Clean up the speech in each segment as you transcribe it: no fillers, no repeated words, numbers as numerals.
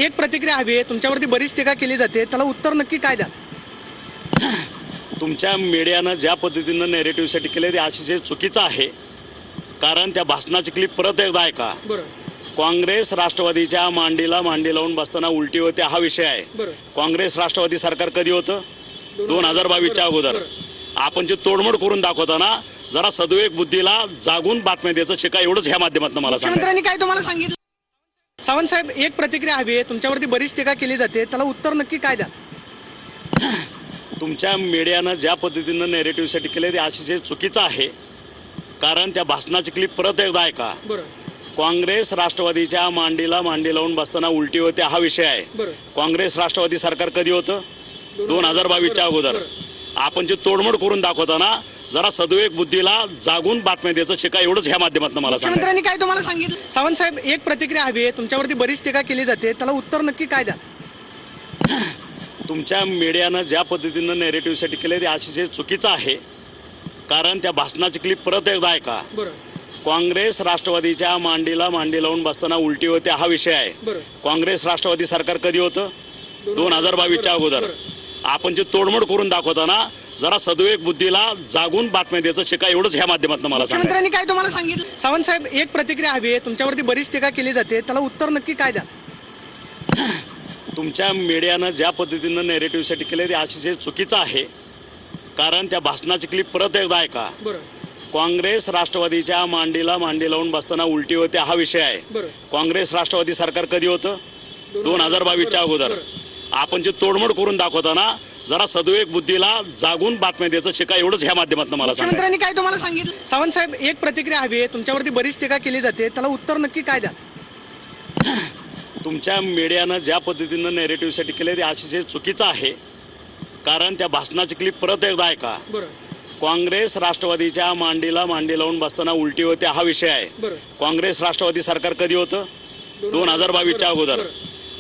एक प्रतिक्रिया हवी आहे. तुमच्यावरती बरीच टीका केली जाते, त्याला उत्तर नक्की काय द्या? तुमच्या मीडियानं ज्या पद्धतीनं नेरेटिव्ह सेट केले ते अतिशय चुकीचं आहे. कारण त्या भाषणाची क्लिप परत एकदा ऐका. काँग्रेस राष्ट्रवादीच्या मांडीला मांडी लावून बसताना उलटी होते हा विषय आहे. काँग्रेस राष्ट्रवादी सरकार कधी होतं? 2022च्या अगोदर. आपण जे तोडमोड करून दाखवताना जरा सद्विवेक बुद्धीला जागून बातम्या द्यायचं शिका, एवढंच ह्या माध्यमातून मला सांगा. मुख्यमंत्र्यांनी काय तुम्हाला सांगितलं? सावंत साहेब, एक प्रतिक्रिया हवी आहे. तुमच्यावरती बरीच टीका केली जाते, त्याला उत्तर नक्की काय द्या? तुमच्या मीडियानं ज्या पद्धतीनं नेरेटिव्ह सेट केले ते अतिशय चुकीचं आहे. कारण त्या भाषणाची क्लिप परत एकदा ऐका. काँग्रेस राष्ट्रवादीच्या मांडीला मांडी लावून बसताना उलटी होते हा विषय आहे. काँग्रेस राष्ट्रवादी सरकार कधी होतं? 2022च्या अगोदर. आपण जे तोडमोड करून दाखवताना जरा सद्विवेक बुद्धीला जागून बातम्या द्यायचं शिका, एवढंच ह्या माध्यमातून मला सांगा. मुख्यमंत्र्यांनी काय तुम्हाला सांगितलं? सावंत साहेब, एक प्रतिक्रिया हवी आहे. तुमच्यावरती बरीच टीका केली जाते, त्याला उत्तर नक्की काय द्या? तुमच्या मीडियानं ज्या पद्धतीनं नेरेटिव्ह सेट केले ते अतिशय चुकीचं आहे. कारण त्या भाषणाची क्लिप परत एकदा ऐका. काँग्रेस राष्ट्रवादीच्या मांडीला मांडी लावून बसताना उलटी होते हा विषय आहे. काँग्रेस राष्ट्रवादी सरकार कधी होतं? 2022च्या अगोदर. आपण जे तोडमोड करून दाखवताना जरा सद्विवेक बुद्धीला जागून बातम्या द्यायचं शिका, एवढंच ह्या माध्यमातून मला सांगा. मुख्यमंत्र्यांनी काय तुम्हाला सांगितलं? सावंत साहेब, एक प्रतिक्रिया हवी आहे. तुमच्यावरती बरीच टीका केली जाते, त्याला उत्तर नक्की काय द्या? तुमच्या मीडियानं ज्या पद्धतीनं नेरेटिव्ह सेट केले ते अतिशय चुकीचं आहे. कारण त्या भाषणाची क्लिप परत एकदा ऐका. काँग्रेस राष्ट्रवादीच्या मांडीला मांडी लावून बसताना उलटी होते हा विषय आहे. काँग्रेस राष्ट्रवादी सरकार कधी होतं? 2022च्या अगोदर. आपण जे तोडमोड करून दाखवताना जरा सद्विवेक बुद्धीला जागून बातम्या द्यायचं शिका, एवढंच ह्या माध्यमातून मला सांगा. मुख्यमंत्र्यांनी काय तुम्हाला सांगितलं? सावंत साहेब, एक प्रतिक्रिया हवी आहे. तुमच्यावरती बरीच टीका केली जाते, त्याला उत्तर नक्की काय द्या? तुमच्या मीडियानं ज्या पद्धतीनं नेरेटिव्ह सेट केले ते अतिशय चुकीचं आहे. कारण त्या भाषणाची क्लिप परत एकदा ऐका. काँग्रेस राष्ट्रवादीच्या मांडीला मांडी लावून बसताना उलटी होते हा विषय आहे. काँग्रेस राष्ट्रवादी सरकार कधी होतं? 2022च्या अगोदर.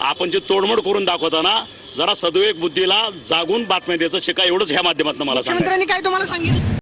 आपण जे तोडमोड करून दाखवताना जरा सद्विवेक बुद्धीला जागून बातम्या द्यायचं शिका, एवढंच ह्या माध्यमातून मला सांगा. मुख्यमंत्र्यांनी काय तुम्हाला सांगितलं?